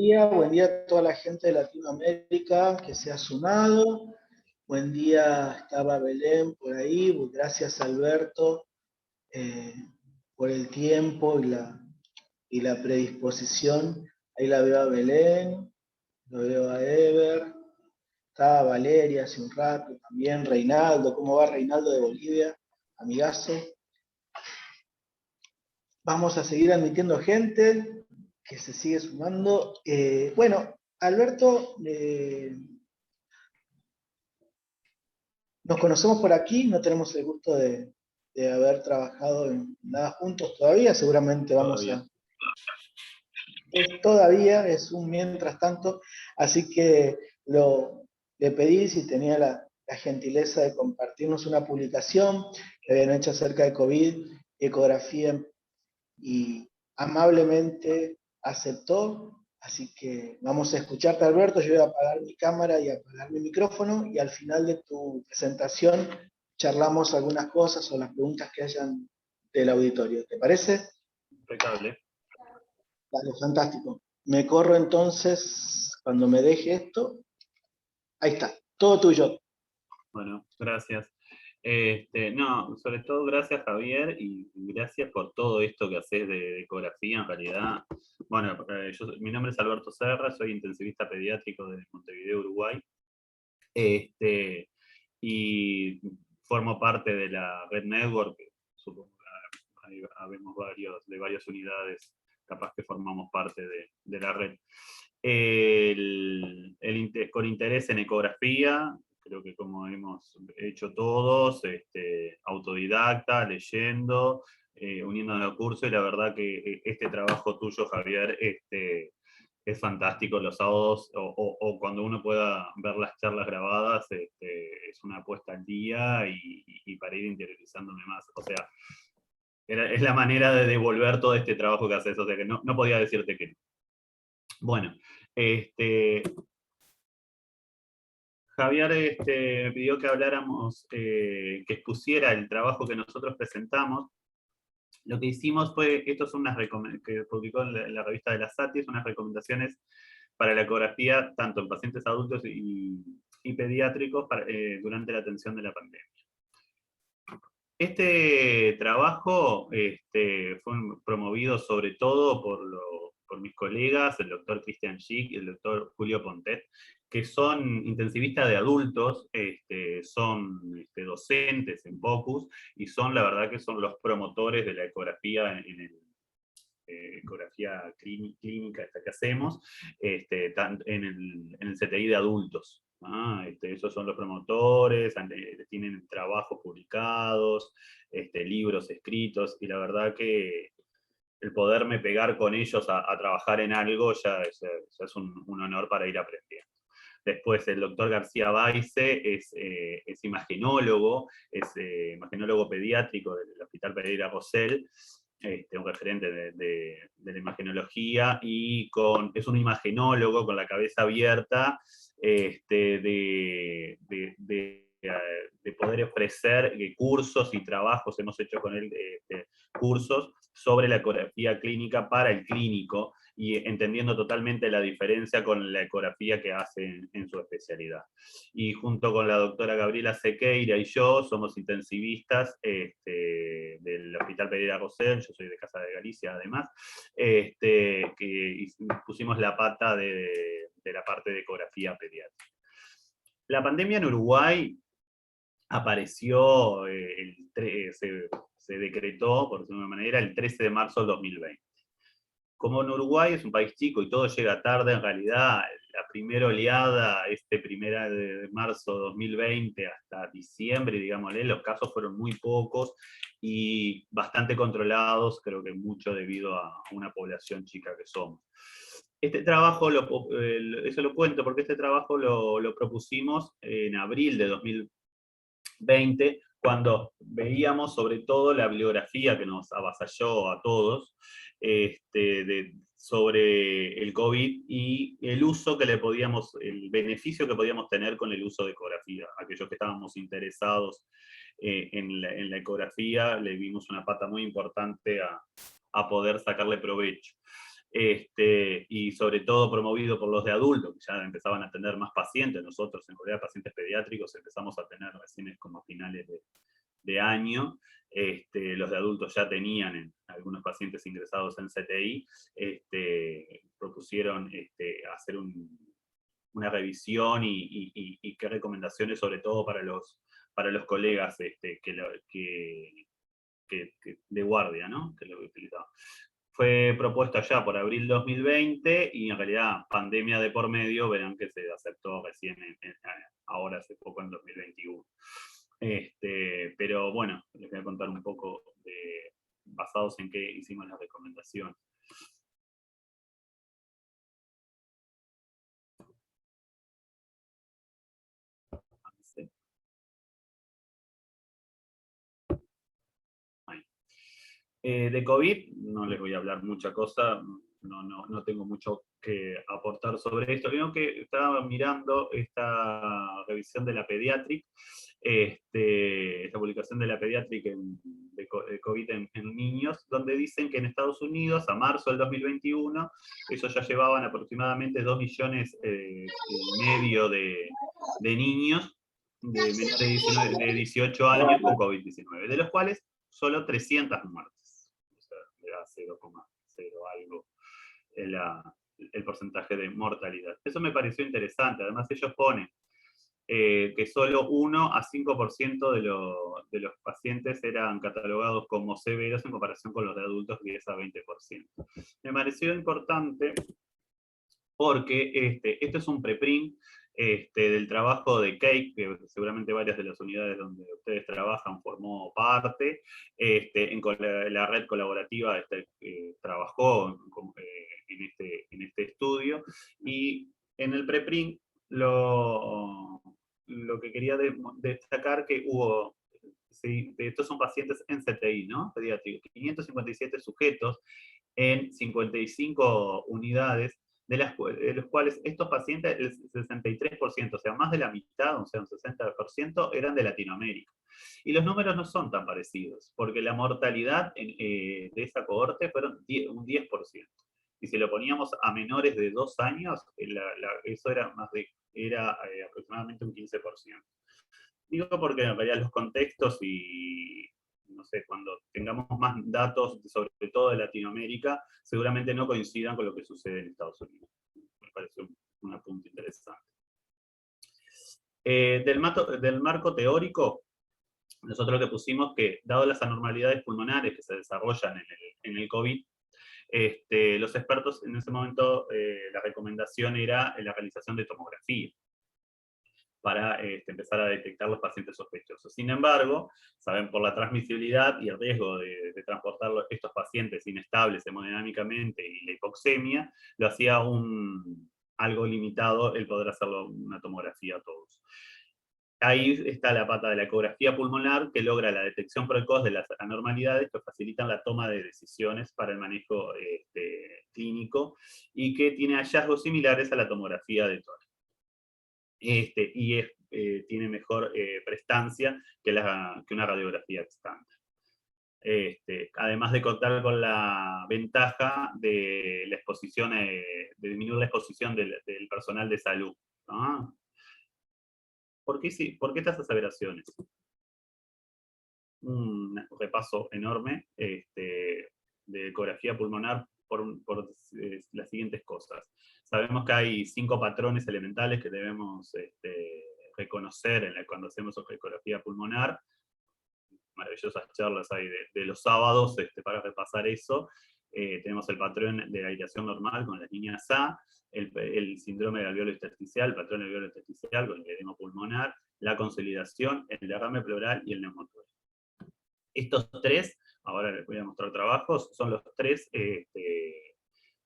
buen día a toda la gente de Latinoamérica que se ha sumado. Buen día, estaba Belén por ahí. Gracias, Alberto, eh, por el tiempo y la predisposición. Ahí la veo a Belén, lo veo a Ever, estaba Valeria hace un rato también, Reinaldo. ¿Cómo va Reinaldo de Bolivia? Amigazo. Vamos a seguir admitiendo gente que se sigue sumando. Bueno, Alberto, nos conocemos por aquí, no tenemos el gusto de haber trabajado en nada juntos todavía, seguramente vamos Todavía. a... Todavía es un mientras tanto, así que le pedí si tenía la gentileza de compartirnos una publicación que habían hecho acerca de COVID, ecografía, y amablemente aceptó. Así que vamos a escucharte, Alberto. Yo voy a apagar mi cámara y apagar mi micrófono, y al final de tu presentación charlamos algunas cosas o las preguntas que hayan del auditorio. ¿Te parece? Impecable. Dale, fantástico. Me corro entonces cuando me deje esto. Ahí está, todo tuyo. Bueno, gracias. No, sobre todo gracias, Javier, y gracias por todo esto que haces de ecografía, en realidad. Bueno, mi nombre es Alberto Serra, soy intensivista pediátrico de Montevideo, Uruguay, y formo parte de la Red Network, que supongo que habemos de varias unidades, capaz que formamos parte de la red. Con interés en ecografía, creo que como hemos hecho todos, autodidacta, leyendo, uniéndonos al curso, y la verdad que este trabajo tuyo, Javier, es fantástico los sábados, o cuando uno pueda ver las charlas grabadas, es una puesta al día y para ir interiorizándome más. O sea, es la manera de devolver todo este trabajo que haces, o sea que no podía decirte que no. Bueno, Javier me pidió que habláramos, que expusiera el trabajo que nosotros presentamos. Lo que hicimos fue, estos son que publicó en la revista de la SATIS, unas recomendaciones para la ecografía, tanto en pacientes adultos y pediátricos durante la atención de la pandemia. Este trabajo fue promovido sobre todo por mis colegas, el doctor Christian Schick y el doctor Julio Pontet, que son intensivistas de adultos, son docentes en POCUS, y son, la verdad, que son los promotores de la ecografía ecografía clínica esta que hacemos, en el CTI de adultos. Esos son los promotores, tienen trabajos publicados, libros escritos, y la verdad que el poderme pegar con ellos a trabajar en algo ya es un honor para ir aprendiendo. Después el doctor García Baice es imagenólogo, imagenólogo pediátrico del Hospital Pereira Rosell, un referente de la imagenología, y es un imagenólogo con la cabeza abierta, de poder ofrecer cursos y trabajos. Hemos hecho con él cursos sobre la ecografía clínica para el clínico, y entendiendo totalmente la diferencia con la ecografía que hace en su especialidad. Y junto con la doctora Gabriela Sequeira y yo somos intensivistas del Hospital Pereira Rosell. Yo soy de Casa de Galicia además, que pusimos la pata de la parte de ecografía pediátrica. La pandemia en Uruguay apareció, se decretó, por decirlo de una manera, el 13 de marzo del 2020. Como en Uruguay es un país chico y todo llega tarde, en realidad la primera oleada, 1 de marzo de 2020 hasta diciembre, digámosle, los casos fueron muy pocos y bastante controlados, creo que mucho debido a una población chica que somos. Este trabajo, eso lo cuento porque este trabajo lo propusimos en abril de 2020, cuando veíamos sobre todo la bibliografía que nos avasalló a todos, sobre el COVID y el uso que el beneficio que podíamos tener con el uso de ecografía. Aquellos que estábamos interesados en la ecografía, le vimos una pata muy importante a poder sacarle provecho. y sobre todo promovido por los de adultos, que ya empezaban a tener más pacientes. Nosotros en realidad pacientes pediátricos empezamos a tener recién como a finales de año. Los de adultos ya tenían algunos pacientes ingresados en CTI, propusieron hacer una revisión y qué recomendaciones, sobre todo para los colegas de guardia, ¿no? Que lo utilizaban. Fue propuesto allá por abril 2020 y en realidad pandemia de por medio, verán que se aceptó recién ahora hace poco en 2021. Pero bueno, les voy a contar un poco basados en qué hicimos la recomendación. De COVID no les voy a hablar mucha cosa, no tengo mucho que aportar sobre esto. Creo que estaba mirando esta revisión de la Pediatric, esta publicación de la Pediatric de COVID en niños, donde dicen que en Estados Unidos, a marzo del 2021, ellos ya llevaban aproximadamente 2,5 millones de niños de menores de 18 años con COVID-19, de los cuales solo 300 muertes. O sea, era 0,0 algo el porcentaje de mortalidad. Eso me pareció interesante. Además, ellos ponen que solo 1 a 5% de los pacientes eran catalogados como severos en comparación con los de adultos, 10 a 20%. Me pareció importante porque esto es un preprint del trabajo de Cake, que seguramente varias de las unidades donde ustedes trabajan formó parte, en la red colaborativa trabajó en este estudio, y en el preprint lo que quería destacar que hubo, sí, estos son pacientes en CTI, ¿no? Pediátricos, 557 sujetos en 55 unidades, de los cuales estos pacientes, el 63%, o sea, más de la mitad, o sea, un 60%, eran de Latinoamérica. Y los números no son tan parecidos, porque la mortalidad de esa cohorte fueron un 10%. Y si lo poníamos a menores de 2 años, eso era aproximadamente un 15%. Digo porque en realidad los contextos y, no sé, cuando tengamos más datos, sobre todo de Latinoamérica, seguramente no coincidan con lo que sucede en Estados Unidos. Me parece un apunte interesante. Del marco teórico, nosotros lo que pusimos que, dado las anormalidades pulmonares que se desarrollan en el COVID, los expertos en ese momento, la recomendación era la realización de tomografía para empezar a detectar los pacientes sospechosos. Sin embargo, saben, por la transmisibilidad y el riesgo de transportar estos pacientes inestables hemodinámicamente y la hipoxemia, lo hacía algo limitado el poder hacerlo una tomografía a todos. Ahí está la pata de la ecografía pulmonar, que logra la detección precoz de las anormalidades que facilitan la toma de decisiones para el manejo clínico, y que tiene hallazgos similares a la tomografía de tórax. Tiene mejor prestancia que una radiografía estándar. Además de contar con la ventaja de la exposición, de disminuir la exposición del personal de salud, ¿no? ¿Por qué estas aseveraciones? Un repaso enorme de ecografía pulmonar por las siguientes cosas. Sabemos que hay 5 patrones elementales que debemos reconocer cuando hacemos ecografía pulmonar. Maravillosas charlas hay de los sábados para repasar eso. Tenemos el patrón de aireación normal con las líneas A, el síndrome de alveolo intersticial, el patrón de alveolo intersticial con el edema pulmonar, la consolidación, el derrame pleural y el neumotórax. Estos 3, ahora les voy a mostrar trabajos, son los 3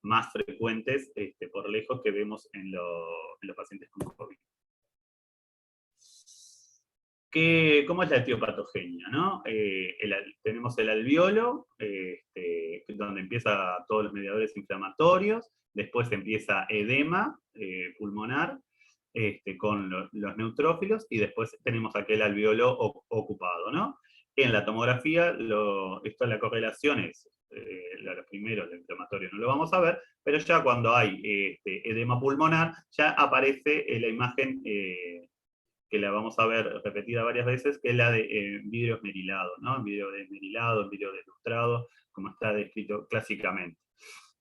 más frecuentes por lejos que vemos en los pacientes con COVID. ¿Cómo es la etiopatogenia, ¿no? Tenemos el alveolo, donde empieza todos los mediadores inflamatorios, después empieza edema pulmonar, con los neutrófilos, y después tenemos aquel alveolo ocupado, ¿no? En la tomografía, esto la correlación es, lo primero, el inflamatorio no lo vamos a ver, pero ya cuando hay edema pulmonar, ya aparece la imagen que la vamos a ver repetida varias veces, que es la de vidrio esmerilado, ¿no? Vidrio desmerilado, vidrio deslustrado, como está descrito clásicamente,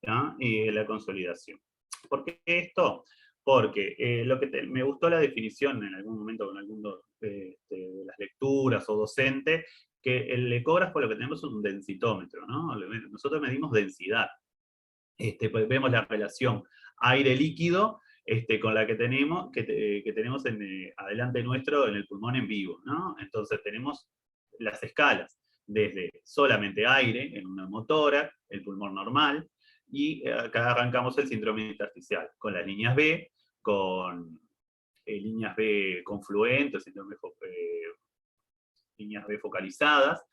¿no? Y la consolidación. ¿Por qué esto? Porque me gustó la definición en algún momento con alguno de las lecturas o docente, que el ecógrafo lo que tenemos es un densitómetro, ¿no? Nosotros medimos densidad. Pues vemos la relación aire-líquido con la que tenemos, que tenemos adelante nuestro en el pulmón en vivo, ¿no? Entonces tenemos las escalas, desde solamente aire en una motora, el pulmón normal, y acá arrancamos el síndrome intersticial, con las líneas B, con líneas B confluentes, líneas B focalizadas,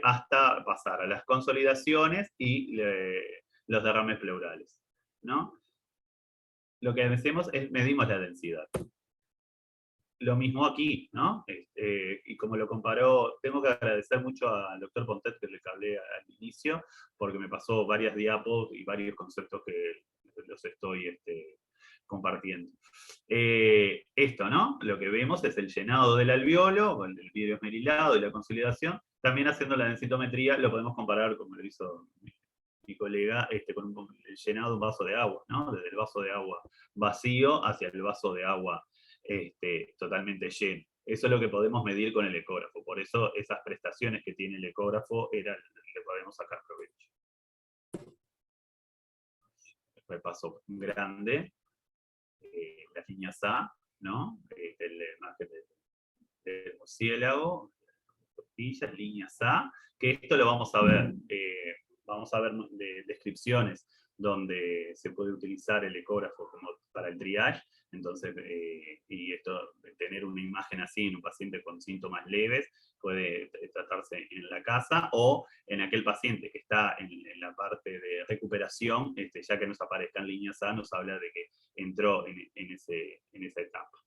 hasta pasar a las consolidaciones y los derrames pleurales, ¿no? Lo que hacemos es medimos la densidad. Lo mismo aquí, ¿no? Y como lo comparó, tengo que agradecer mucho al doctor Pontet que le hablé al inicio, porque me pasó varias diapos y varios conceptos que los estoy compartiendo. Esto, ¿no? Lo que vemos es el llenado del alveolo, con el vidrio esmerilado y la consolidación. También haciendo la densitometría lo podemos comparar, como lo hizo mi colega, con el llenado de un vaso de agua, ¿no? Desde el vaso de agua vacío hacia el vaso de agua totalmente lleno. Eso es lo que podemos medir con el ecógrafo. Por eso esas prestaciones que tiene el ecógrafo le podemos sacar provecho. Repaso grande. Las líneas A, ¿no? El margen del murciélago, costillas, líneas A, que esto lo vamos a ver. Vamos a ver descripciones donde se puede utilizar el ecógrafo como para el triage, entonces, y esto, tener una imagen así en un paciente con síntomas leves, puede tratarse en la casa, o en aquel paciente que está en la parte de recuperación, ya que nos aparezcan líneas A, nos habla de que entró en esa etapa.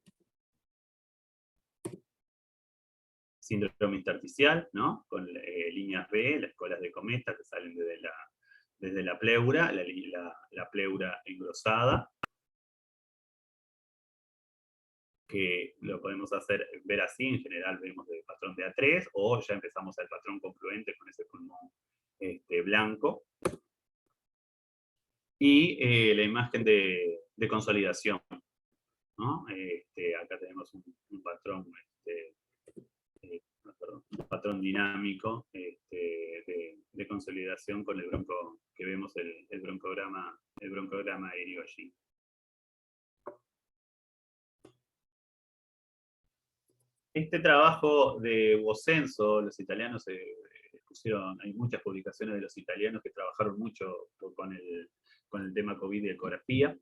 Síndrome intersticial, ¿no? Con líneas B, las colas de cometa que salen desde la pleura, la pleura engrosada, que lo podemos ver así, en general vemos el patrón de A3, o ya empezamos al patrón confluente con ese pulmón blanco. Y la imagen de consolidación, ¿no? Acá tenemos un patrón un patrón dinámico de consolidación con el bronco, que vemos el broncograma aéreo allí. Este trabajo de Bosenso, los italianos pusieron, hay muchas publicaciones de los italianos que trabajaron mucho con el tema COVID y ecografía.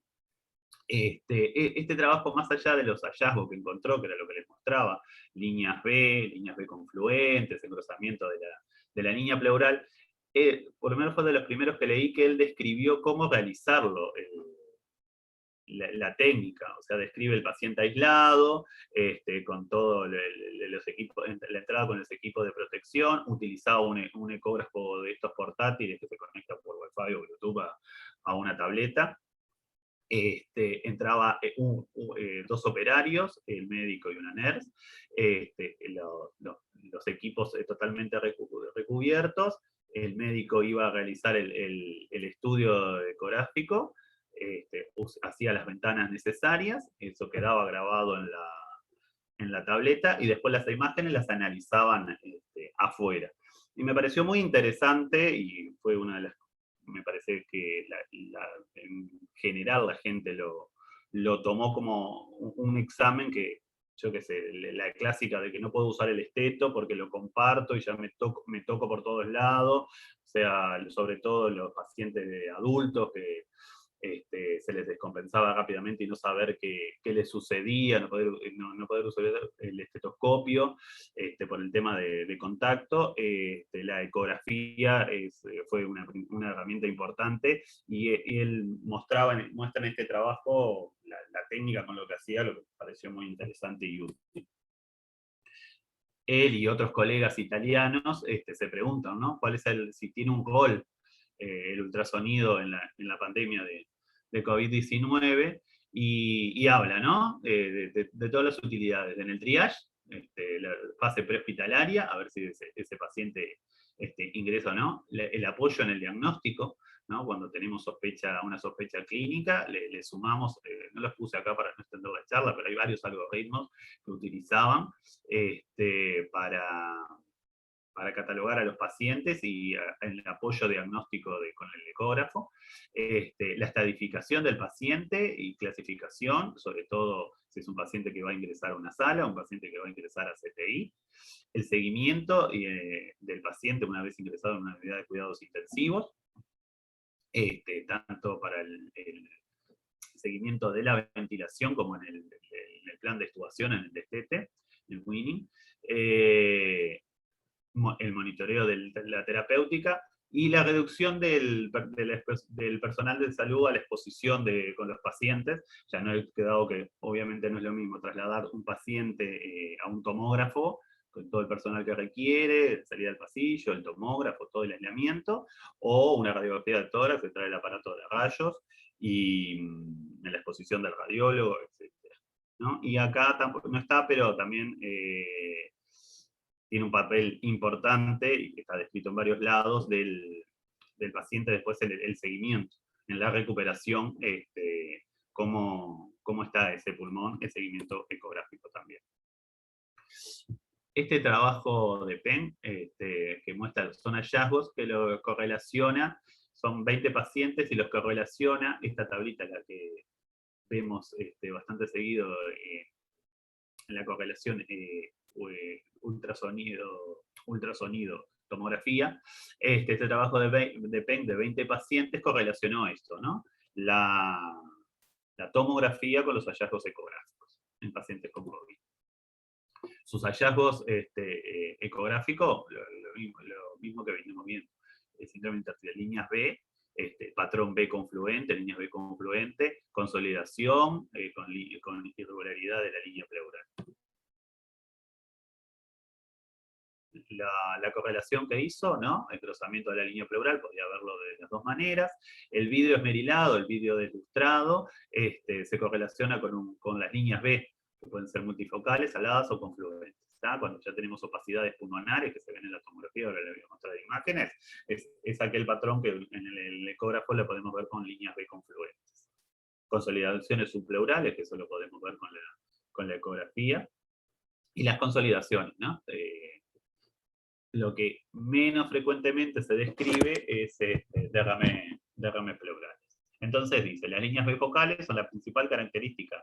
Este trabajo, más allá de los hallazgos que encontró, que era lo que les mostraba, líneas B confluentes, engrosamiento de la línea pleural, por lo menos fue de los primeros que leí que él describió cómo realizarlo, la técnica, o sea, describe el paciente aislado, con todos los equipos, la entrada con los equipos de protección, utilizaba un ecógrafo de estos portátiles que se conecta por Wi-Fi o Bluetooth a una tableta. Entraba dos operarios, el médico y una nurse, los equipos totalmente recubiertos, el médico iba a realizar el estudio ecográfico, hacía las ventanas necesarias, eso quedaba grabado en la tableta, y después las imágenes las analizaban afuera. Y me pareció muy interesante, y fue una de las, me parece que en general la gente lo tomó como un examen que, yo qué sé, la clásica de que no puedo usar el esteto porque lo comparto y ya me toco por todos lados, o sea, sobre todo los pacientes adultos que se les descompensaba rápidamente y no saber qué les sucedía, no poder usar el estetoscopio por el tema de contacto. La ecografía fue una herramienta importante, y él muestra en este trabajo la técnica con lo que hacía, lo que me pareció muy interesante y útil. él y otros colegas italianos se preguntan, ¿no? ¿Cuál es si tiene un rol el ultrasonido en la pandemia de COVID-19? Y habla, ¿no? De todas las utilidades. En el triage, la fase prehospitalaria, a ver si ese paciente ingresa o no, el apoyo en el diagnóstico, ¿no? Cuando tenemos una sospecha clínica, le sumamos, no los puse acá para no extender la charla, pero hay varios algoritmos que utilizaban para catalogar a los pacientes y el apoyo diagnóstico con el ecógrafo, la estadificación del paciente y clasificación, sobre todo si es un paciente que va a ingresar a una sala, un paciente que va a ingresar a CTI, el seguimiento del paciente una vez ingresado en una unidad de cuidados intensivos, tanto para el seguimiento de la ventilación como en el plan de extubación, en el destete, el winning, el monitoreo de la terapéutica y la reducción del personal de salud a la exposición con los pacientes. Ya no he quedado que obviamente no es lo mismo trasladar un paciente a un tomógrafo con todo el personal que requiere, salir al pasillo, el tomógrafo, todo el aislamiento, o una radiografía de tórax que trae el aparato de rayos y en la exposición del radiólogo, etc. ¿No? Y acá tampoco, no está, pero también tiene un papel importante, y que está descrito en varios lados, del paciente después en el seguimiento, en la recuperación, cómo está ese pulmón, el seguimiento ecográfico también. Este trabajo de Penn, que muestra, son hallazgos que lo correlaciona, son 20 pacientes y los correlaciona, esta tablita la que vemos bastante seguido en la correlación ultrasonido, tomografía, este trabajo de Penn de 20 pacientes correlacionó esto, ¿no? La tomografía con los hallazgos ecográficos en pacientes con COVID. Sus hallazgos ecográficos, lo mismo que venimos viendo, el síndrome intersticial, líneas B, patrón B confluente, líneas B confluente, consolidación con irregularidad de la línea pleural. La correlación que hizo, ¿no? El cruzamiento de la línea pleural, podía verlo de las dos maneras. El vidrio esmerilado, el vidrio deslustrado, se correlaciona con las líneas B, que pueden ser multifocales, aladas o confluentes. ¿Tá? Cuando ya tenemos opacidades pulmonares, que se ven en la tomografía, ahora le voy a mostrar imágenes, es aquel patrón que en el ecógrafo le podemos ver con líneas B confluentes. Consolidaciones subpleurales, que eso lo podemos ver con la ecografía. Y las consolidaciones, ¿no? Lo que menos frecuentemente se describe es derrame pleural. Entonces dice, las líneas bifocales son la principal característica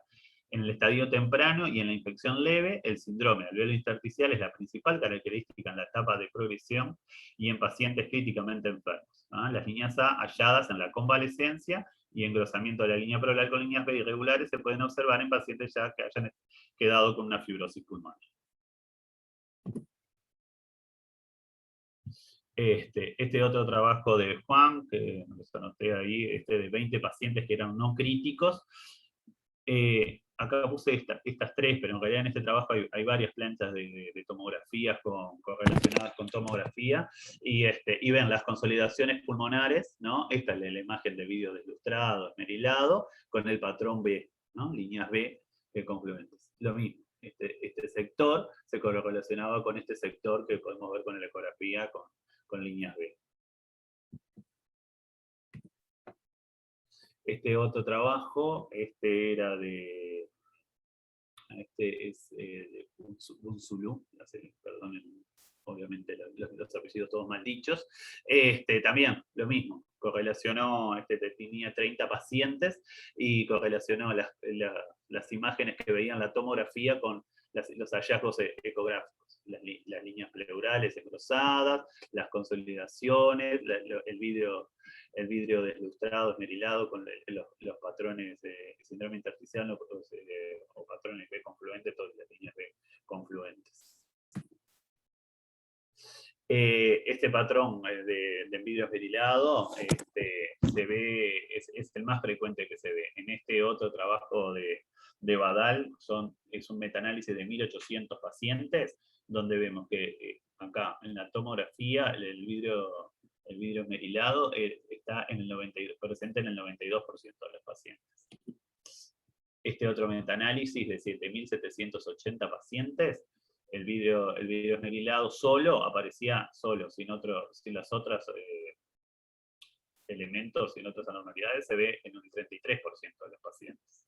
en el estadio temprano y en la infección leve. El síndrome alveolo intersticial es la principal característica en la etapa de progresión y en pacientes críticamente enfermos, ¿no? Las líneas A halladas en la convalescencia y engrosamiento de la línea pleural con líneas B irregulares se pueden observar en pacientes ya que hayan quedado con una fibrosis pulmonar. Este otro trabajo de Juan, que los anoté ahí, de 20 pacientes que eran no críticos. Acá puse estas tres, pero en realidad en este trabajo hay varias planchas de tomografías correlacionadas con tomografía, y ven las consolidaciones pulmonares, ¿no? Esta es la imagen de vídeo deslustrado, esmerilado, con el patrón B, ¿no? Líneas B confluentes. Lo mismo, este sector se correlacionaba con este sector que podemos ver con la ecografía, con líneas B. Este otro trabajo, era de Bunzulu, perdonen, obviamente los apellidos todos mal dichos. También lo mismo, correlacionó, tenía 30 pacientes y correlacionó las imágenes que veían la tomografía con los hallazgos ecográficos. Las líneas pleurales engrosadas, las consolidaciones, el vidrio deslustrado, esmerilado con los patrones de síndrome intersticial o patrones B confluentes, todas las líneas B confluentes. Este patrón de vidrio esmerilado se ve, es el más frecuente que se ve. En este otro trabajo de Badal es un metaanálisis de 1800 pacientes, donde vemos que acá en la tomografía el vidrio esmerilado está en el 92, presente en el 92% de los pacientes. Este otro metaanálisis de 7.780 pacientes, el vidrio esmerilado solo aparecía solo, sin las otras elementos, sin otras anormalidades, se ve en un 33% de los pacientes.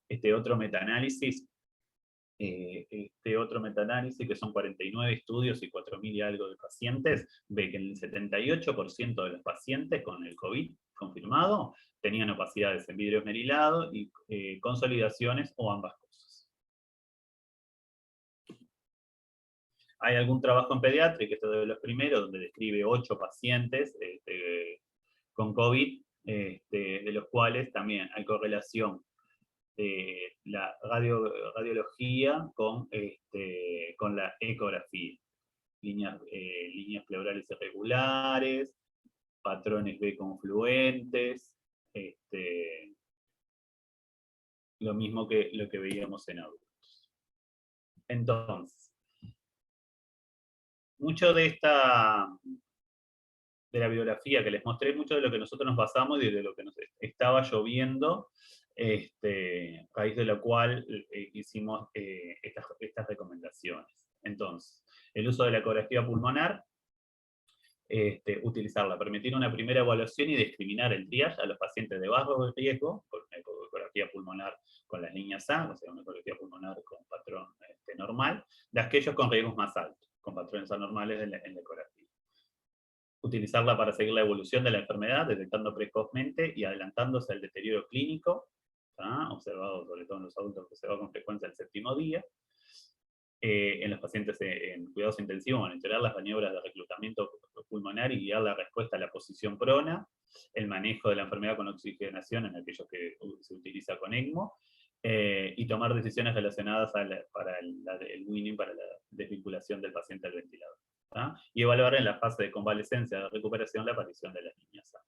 Este otro metaanálisis, que son 49 estudios y 4.000 y algo de pacientes, ve que en el 78% de los pacientes con el COVID confirmado tenían opacidades en vidrio esmerilado y consolidaciones o ambas cosas. Hay algún trabajo en pediátrica, este es de los primeros, donde describe 8 pacientes con COVID, de los cuales también hay correlación de la radiología con la ecografía. Líneas pleurales irregulares, patrones B confluentes, lo mismo que lo que veíamos en adultos. Entonces, mucho de la bibliografía que les mostré, mucho de lo que nosotros nos basamos y de lo que nos estaba lloviendo, a raíz de lo cual hicimos estas recomendaciones. Entonces, el uso de la ecografía pulmonar, utilizarla, permitir una primera evaluación y discriminar el triage a los pacientes de bajo riesgo, con una ecografía pulmonar con las líneas A, o sea, una ecografía pulmonar con patrón normal, de aquellos con riesgos más altos, con patrones anormales en la ecografía. Utilizarla para seguir la evolución de la enfermedad, detectando precozmente y adelantándose al deterioro clínico, observado sobre todo en los adultos, observado con frecuencia el 7º día. En los pacientes en cuidados intensivos, monitorear las maniobras de reclutamiento pulmonar y guiar la respuesta a la posición prona, el manejo de la enfermedad con oxigenación en aquellos que se utiliza con ECMO, y tomar decisiones relacionadas para el weaning, para la desvinculación del paciente al ventilador. Y evaluar en la fase de convalescencia de recuperación la aparición de las líneas A.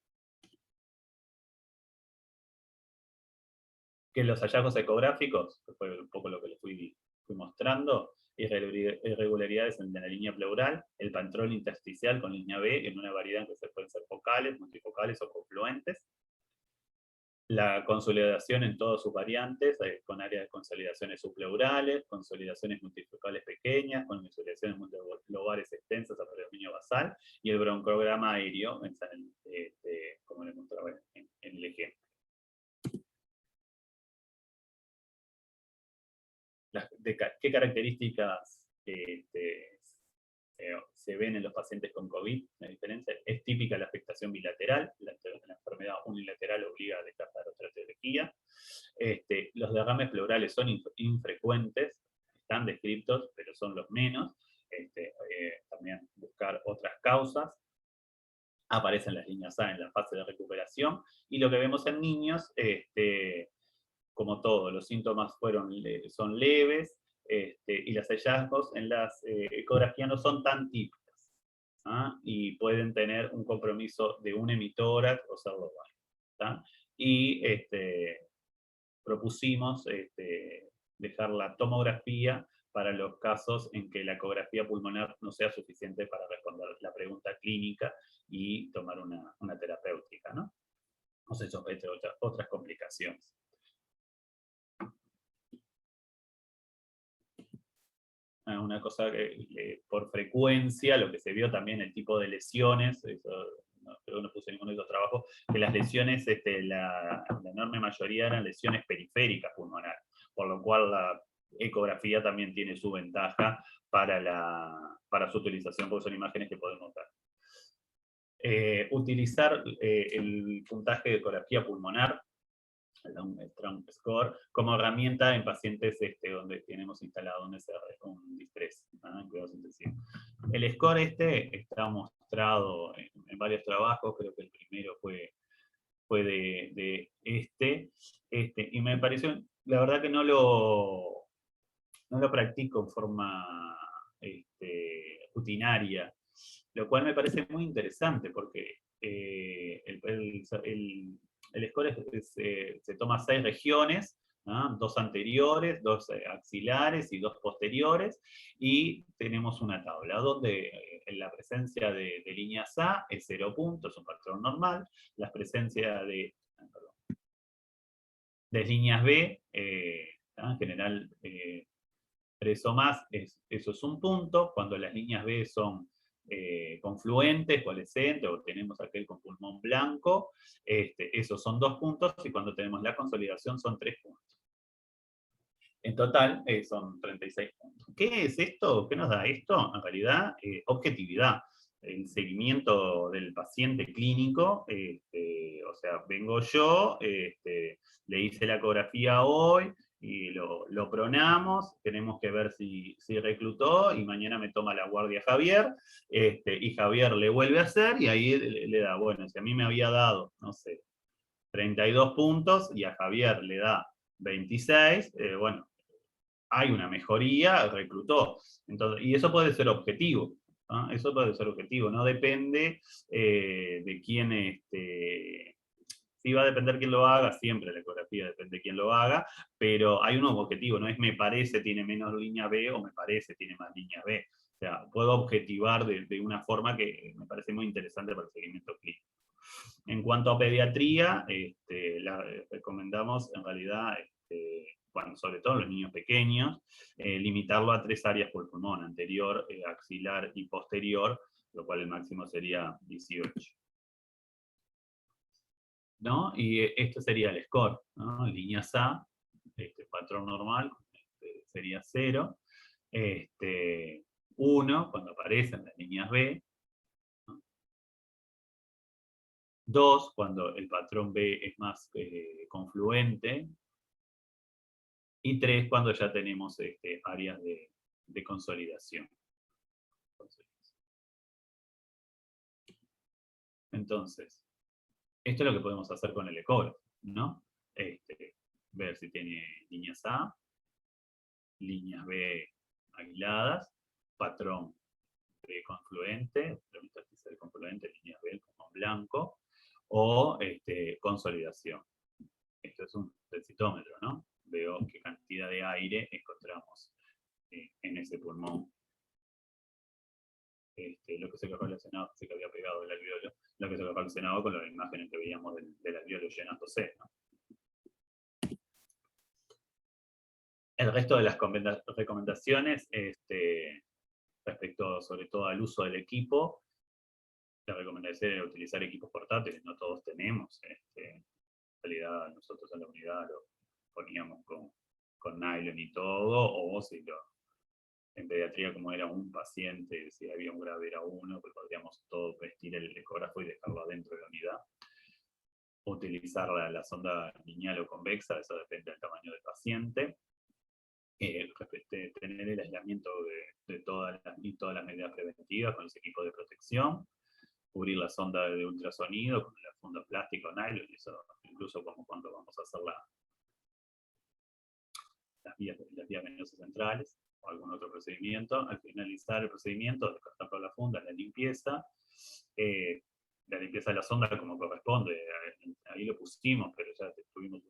Que los hallazgos ecográficos, que fue un poco lo que les fui mostrando, irregularidades en la línea pleural, el patrón intersticial con línea B en una variedad en que pueden ser focales, multifocales o confluentes, la consolidación en todas sus variantes, con áreas de consolidaciones subpleurales, consolidaciones multifocales pequeñas, consolidaciones multilobares extensas a predominio basal, y el broncograma aéreo, como les mostraba en el ejemplo. ¿Qué características se ven en los pacientes con COVID? La diferencia es típica la afectación bilateral, la enfermedad unilateral obliga a descartar otra etiología. Los derrames pleurales son infrecuentes, están descritos, pero son los menos. También buscar otras causas. Aparecen las líneas A en la fase de recuperación, y lo que vemos en niños, como todo, los síntomas son leves, y los hallazgos en las ecografías no son tan típicas, y pueden tener un compromiso de un hemitórax o serlobar. Y propusimos dejar la tomografía para los casos en que la ecografía pulmonar no sea suficiente para responder la pregunta clínica y tomar una terapéutica, ¿no? O sea, otras complicaciones. Una cosa que por frecuencia, lo que se vio también, el tipo de lesiones, eso, creo que no puse ninguno de esos trabajos, que las lesiones, la enorme mayoría eran lesiones periféricas pulmonares, por lo cual la ecografía también tiene su ventaja para su utilización, porque son imágenes que podemos ver. Utilizar el puntaje de ecografía pulmonar, el Strong Score, como herramienta en pacientes donde tenemos instalado un SR con distrés, en cuidados intensivos. El score está mostrado en varios trabajos, creo que el primero fue de y me pareció, la verdad que no lo practico en forma rutinaria, lo cual me parece muy interesante, porque el score se toma 6 regiones ¿ah? 2 anteriores, 2 axilares y 2 posteriores, y tenemos una tabla donde en la presencia de líneas A es 0 puntos, es un patrón normal, la presencia de líneas B, en general 3 o más, eso es un punto. Cuando las líneas B son confluentes, coalescentes, o tenemos aquel con pulmón blanco, esos son 2 puntos, y cuando tenemos la consolidación son 3 puntos. En total son 36 puntos. ¿Qué es esto? ¿Qué nos da esto? En realidad, objetividad. El seguimiento del paciente clínico, o sea, vengo yo, le hice la ecografía hoy, y lo pronamos, tenemos que ver si reclutó, y mañana me toma la guardia Javier, y Javier le vuelve a hacer, y ahí le da, bueno, si a mí me había dado, no sé, 32 puntos, y a Javier le da 26, bueno, hay una mejoría, reclutó. Entonces, y eso puede ser objetivo, ¿no? Eso puede ser objetivo, no depende de quién, sí va a depender quién lo haga, siempre la ecografía depende de quién lo haga, pero hay un objetivo, no es me parece tiene menos línea B o me parece tiene más línea B. O sea, puedo objetivar de una forma que me parece muy interesante para el seguimiento clínico. En cuanto a pediatría, recomendamos en realidad, bueno, sobre todo en los niños pequeños, limitarlo a 3 áreas por pulmón, anterior, axilar y posterior, lo cual el máximo sería 18. ¿No? Y esto sería el score, ¿no? Líneas A, patrón normal, sería 0. 1 cuando aparecen las líneas B. 2 cuando el patrón B es más confluente. Y 3 cuando ya tenemos áreas de consolidación. Entonces, esto es lo que podemos hacer con el ecógrafo, ¿no? Ver si tiene líneas A, líneas B aisladas, patrón B confluente, confluente, líneas B como blanco, o consolidación. Esto es un densitómetro, ¿no? Veo qué cantidad de aire encontramos en ese pulmón. Lo que se ve relacionado, sé que había pegado el alveolo, lo que se ve relacionado con las imágenes que veíamos del alveolo llenándose, ¿no? El resto de las recomendaciones, respecto sobre todo al uso del equipo, la recomendación es utilizar equipos portátiles, no todos tenemos. En realidad nosotros en la unidad lo poníamos con nylon y todo, o si en pediatría, como era un paciente, si había un grave era uno, pues podríamos todo vestir el ecógrafo y dejarlo adentro de la unidad. Utilizar la sonda lineal o convexa, eso depende del tamaño del paciente. Tener el aislamiento de todas las medidas preventivas con los equipos de protección. Cubrir la sonda de ultrasonido con la funda plástica o nylon, eso incluso como cuando vamos a hacer las vías venosas centrales o algún otro procedimiento. Al finalizar el procedimiento, descartar toda la funda, la limpieza de la sonda como corresponde, ahí lo pusimos, pero ya tuvimos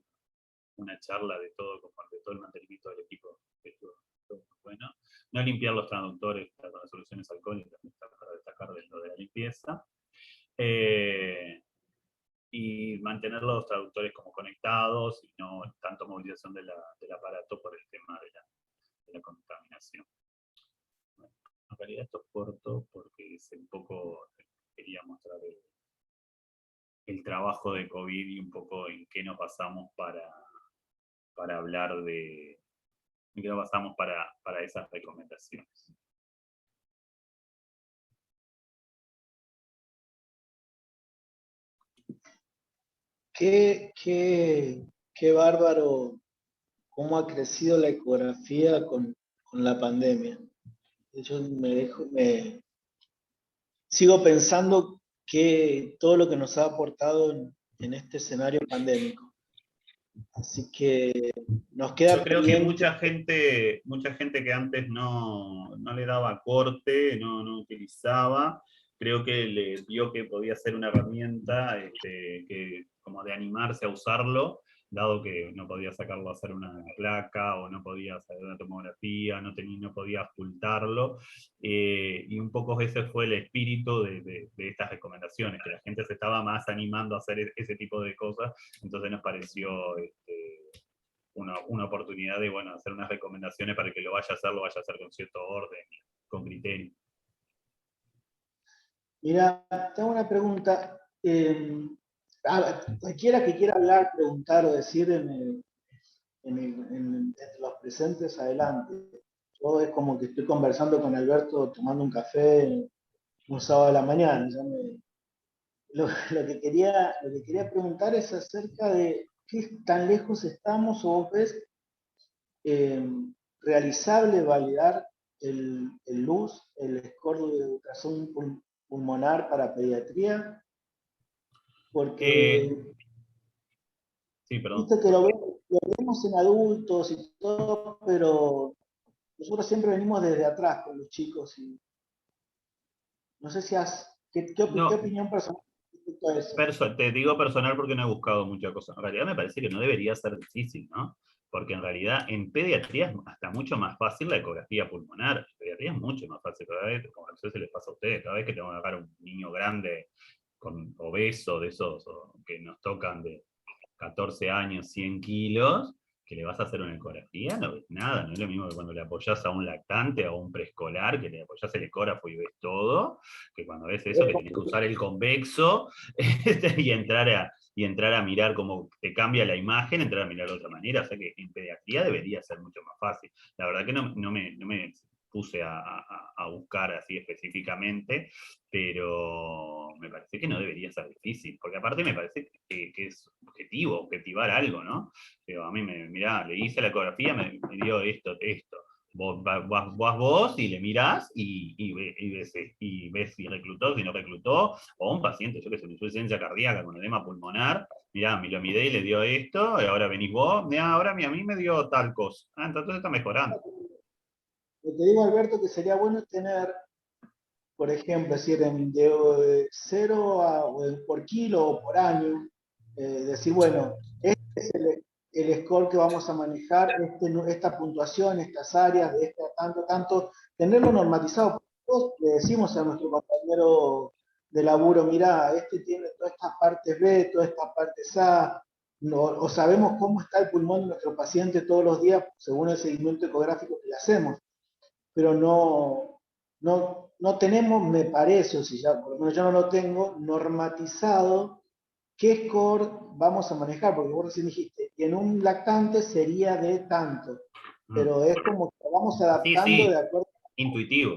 una charla de todo el mantenimiento del equipo, que estuvo muy bueno. No limpiar los transductores con las soluciones alcohólicas, para destacar de lo de la limpieza. Y mantener los traductores como conectados y no tanto movilización del aparato por el tema de la contaminación. Bueno, en realidad esto es corto porque es un poco, quería mostrar el trabajo de COVID y un poco en qué nos basamos para hablar de, en qué nos basamos para esas recomendaciones. Qué bárbaro cómo ha crecido la ecografía con la pandemia. Yo sigo pensando que todo lo que nos ha aportado en este escenario pandémico. Así que nos queda Yo creo que pendiente. mucha gente que antes no le daba corte, no utilizaba, creo que le vio que podía ser una herramienta como de animarse a usarlo, dado que no podía sacarlo a hacer una placa, o no podía hacer una tomografía, no podía ocultarlo, y un poco ese fue el espíritu de estas recomendaciones, que la gente se estaba más animando a hacer ese tipo de cosas, entonces nos pareció una oportunidad de, bueno, hacer unas recomendaciones para que lo vaya a hacer con cierto orden, con criterio. Mira, tengo una pregunta. Cualquiera que quiera hablar, preguntar o decir entre los presentes, adelante. Yo es como que estoy conversando con Alberto, tomando un café un sábado de la mañana. Lo que quería preguntar es acerca de qué tan lejos estamos, o vos ves eh, realizable validar el LUZ, el score de ultrasonido pulmonar para pediatría, Eh, porque sí, perdón. viste que lo vemos en adultos y todo, pero nosotros siempre venimos desde atrás con los chicos y no sé si qué No, opinión personal respecto a eso. te digo personal porque no he buscado mucha cosa. En realidad me parece que no debería ser difícil, ¿no? Porque en realidad en pediatría es hasta mucho más fácil la ecografía pulmonar. En pediatría es mucho más fácil. Cada vez, como a veces les pasa a ustedes, cada vez que tengo que sacar un niño grande, con obeso, de esos que nos tocan de 14 años, 100 kilos, que le vas a hacer una ecografía, no ves nada. No es lo mismo que cuando le apoyás a un lactante o a un preescolar, que le apoyás el ecógrafo y ves todo, que cuando ves eso, que tenés que usar el convexo y entrar a mirar cómo te cambia la imagen, entrar a mirar de otra manera. O sea que en pediatría debería ser mucho más fácil. La verdad que no me puse a buscar así específicamente, pero me parece que no debería ser difícil, porque aparte me parece que es objetivar algo, ¿no? Pero a mí, mirá, le hice la ecografía, me dio esto. Vos y le mirás y ves si reclutó, si no reclutó, o un paciente, yo que sé, insuficiencia cardíaca con edema pulmonar, mirá, me lo miré y le dio esto, y ahora venís vos, mirá, ahora a mí me dio tal cosa. Ah, entonces está mejorando. Lo que digo, Alberto, que sería bueno tener, por ejemplo, es decir, de 0 por kilo o por año, decir, bueno, este es el score que vamos a manejar, esta puntuación, estas áreas, de esta tanto, tenerlo normatizado. Todos le decimos a nuestro compañero de laburo, mira, este tiene todas estas partes B, todas estas partes A, no, o sabemos cómo está el pulmón de nuestro paciente todos los días según el seguimiento ecográfico que le hacemos, pero no tenemos, me parece, o si ya por lo menos yo no lo tengo, normatizado qué score vamos a manejar, porque vos recién dijiste, y en un lactante sería de tanto, Mm. pero es como que vamos Sí, adaptando de sí, acuerdo. intuitivo.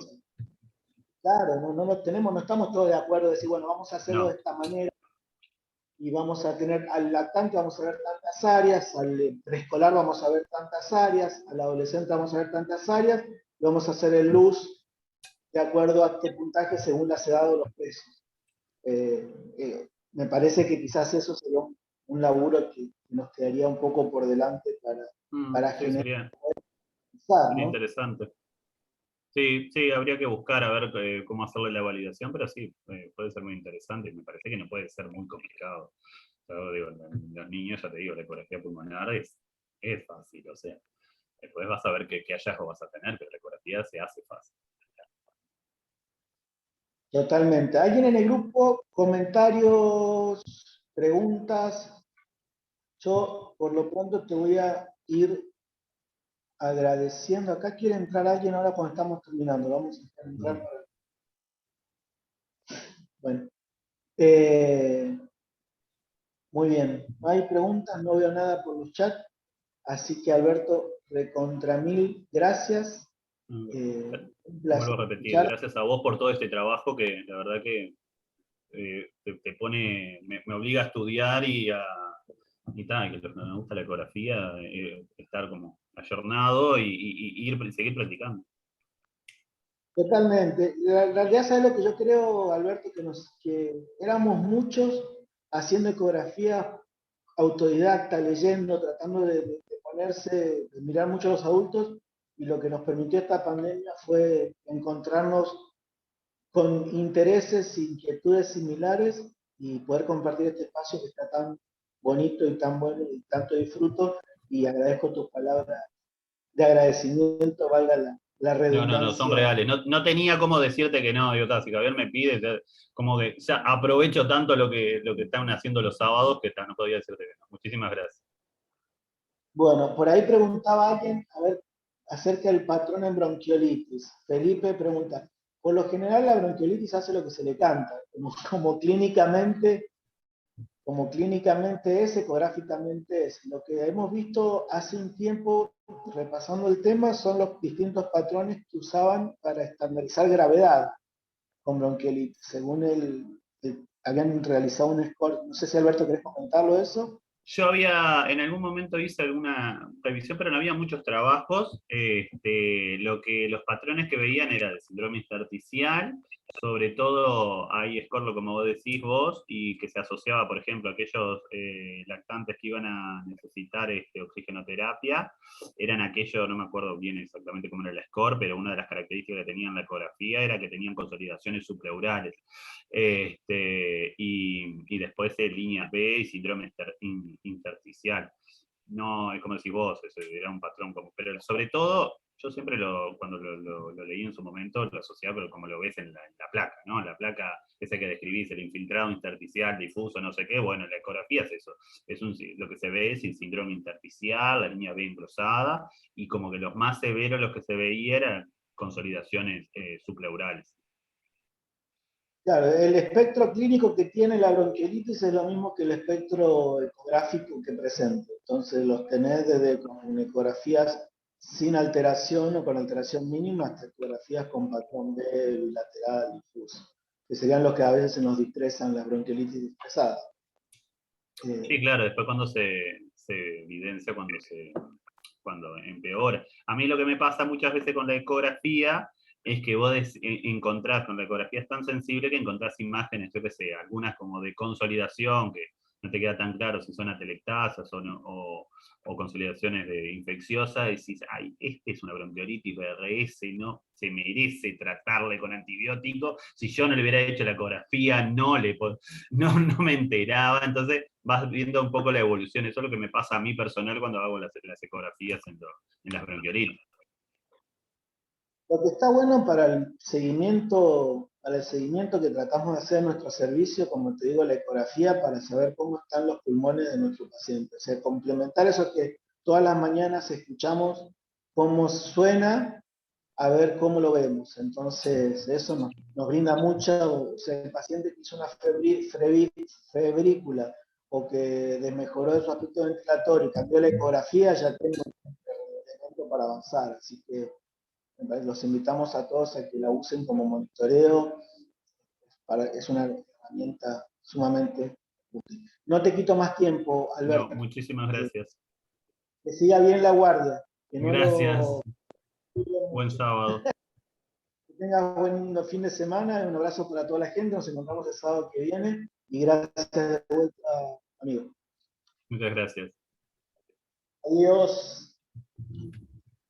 Claro, no tenemos, no estamos todos de acuerdo de decir, bueno, vamos a hacerlo de No. esta manera y vamos a tener al lactante vamos a ver tantas áreas, al preescolar vamos a ver tantas áreas, al adolescente vamos a ver tantas áreas, y vamos a hacer el luz de acuerdo a este puntaje según las edades o los pesos. Me parece que quizás eso sería un laburo que nos quedaría un poco por delante para Sí, generar, sería ¿no? interesante. Sí, sí, habría que buscar a ver cómo hacerle la validación, pero sí, puede ser muy interesante. Me parece que no puede ser muy complicado. Yo digo, los niños, ya te digo, la ecografía pulmonar es fácil, o sea, después vas a ver qué hallazgo vas a tener, pero la ecografía se hace fácil. Totalmente. ¿Alguien en el grupo? ¿Comentarios? ¿Preguntas? Yo por lo pronto te voy a ir agradeciendo. Acá quiere entrar alguien ahora cuando estamos terminando. Vamos a entrar. Mm. Bueno, muy bien. No hay preguntas, no veo nada por los chats. Así que Alberto, recontra mil gracias. Mm. Un Vuelvo placer a repetir, escuchar. gracias a vos por todo este trabajo que la verdad que te pone, me obliga a estudiar y tal, que lo que me gusta la ecografía, estar como ayornado y seguir practicando. Totalmente. La realidad, ¿sabes lo que yo creo, Alberto? Que éramos muchos haciendo ecografías autodidacta, leyendo, tratando de ponerse, de mirar mucho a los adultos, y lo que nos permitió esta pandemia fue encontrarnos con intereses, inquietudes similares y poder compartir este espacio que está tan bonito y tan bueno y tanto disfruto, y agradezco tus palabras de agradecimiento, valga la No, son redundancia. reales. No tenía cómo decirte que no, digo, si Javier me pide, como que ya aprovecho tanto lo que están haciendo los sábados que no podía decirte que no. Muchísimas gracias. Bueno, por ahí preguntaba alguien, a ver, acerca del patrón en bronquiolitis. Felipe pregunta, por lo general la bronquiolitis hace lo que se le canta, como clínicamente es, ecográficamente es. Lo que hemos visto hace un tiempo, repasando el tema, son los distintos patrones que usaban para estandarizar gravedad con bronquiolitis. Según habían realizado un score, no sé si Alberto querés comentarlo eso. Yo en algún momento hice alguna revisión, pero no había muchos trabajos. Los patrones que veían era de síndrome intersticial, sobre todo hay score, como vos decís vos, y que se asociaba, por ejemplo, a aquellos lactantes que iban a necesitar oxigenoterapia, eran aquellos, no me acuerdo bien exactamente cómo era el score, pero una de las características que tenían la ecografía era que tenían consolidaciones subpleurales. Y después líneas B y síndrome intersticial. No, es como decís vos, era un patrón, pero sobre todo, yo siempre cuando lo leí en su momento, lo asociaba, pero como lo ves en la placa, ¿no? La placa, esa que describís, el infiltrado intersticial, difuso, no sé qué, bueno, la ecografía es eso. Lo que se ve es el síndrome intersticial, la línea B engrosada, y como que los más severos, los que se veían eran consolidaciones subpleurales. Claro, el espectro clínico que tiene la bronquiolitis es lo mismo que el espectro ecográfico que presenta. Entonces los tenés desde con ecografías sin alteración o con alteración mínima hasta ecografías con patrón B, bilateral, difuso, que serían los que a veces se nos dispersan las bronquiolitis dispersadas. Sí, claro, después cuando se evidencia, cuando empeora. A mí lo que me pasa muchas veces con la ecografía es que vos encontrás, con la ecografía es tan sensible que encontrás imágenes, yo qué sé, algunas como de consolidación, que no te queda tan claro si son atelectasas o consolidaciones infecciosas, y decís, ay, este es una bronquiolitis BRS, no se merece tratarle con antibiótico, si yo no le hubiera hecho la ecografía, no me enteraba, entonces vas viendo un poco la evolución, eso es lo que me pasa a mí personal cuando hago las ecografías en las bronquiolitis. Lo que está bueno para el seguimiento que tratamos de hacer en nuestro servicio, como te digo, la ecografía, para saber cómo están los pulmones de nuestro paciente. O sea, complementar eso que todas las mañanas escuchamos cómo suena, a ver cómo lo vemos. Entonces, eso nos brinda mucho. O sea, el paciente que hizo una febrícula o que desmejoró de su aspecto ventilatorio y cambió la ecografía, ya tengo un elemento para avanzar. Así que los invitamos a todos a que la usen como monitoreo. Es una herramienta sumamente útil. No te quito más tiempo, No, Alberto. muchísimas gracias. Que siga bien la guardia. Que no Gracias. lo... Buen sábado. Que tengas buen fin de semana. Un abrazo para toda la gente. Nos encontramos el sábado que viene. Y gracias de vuelta, amigo. Muchas gracias. Adiós.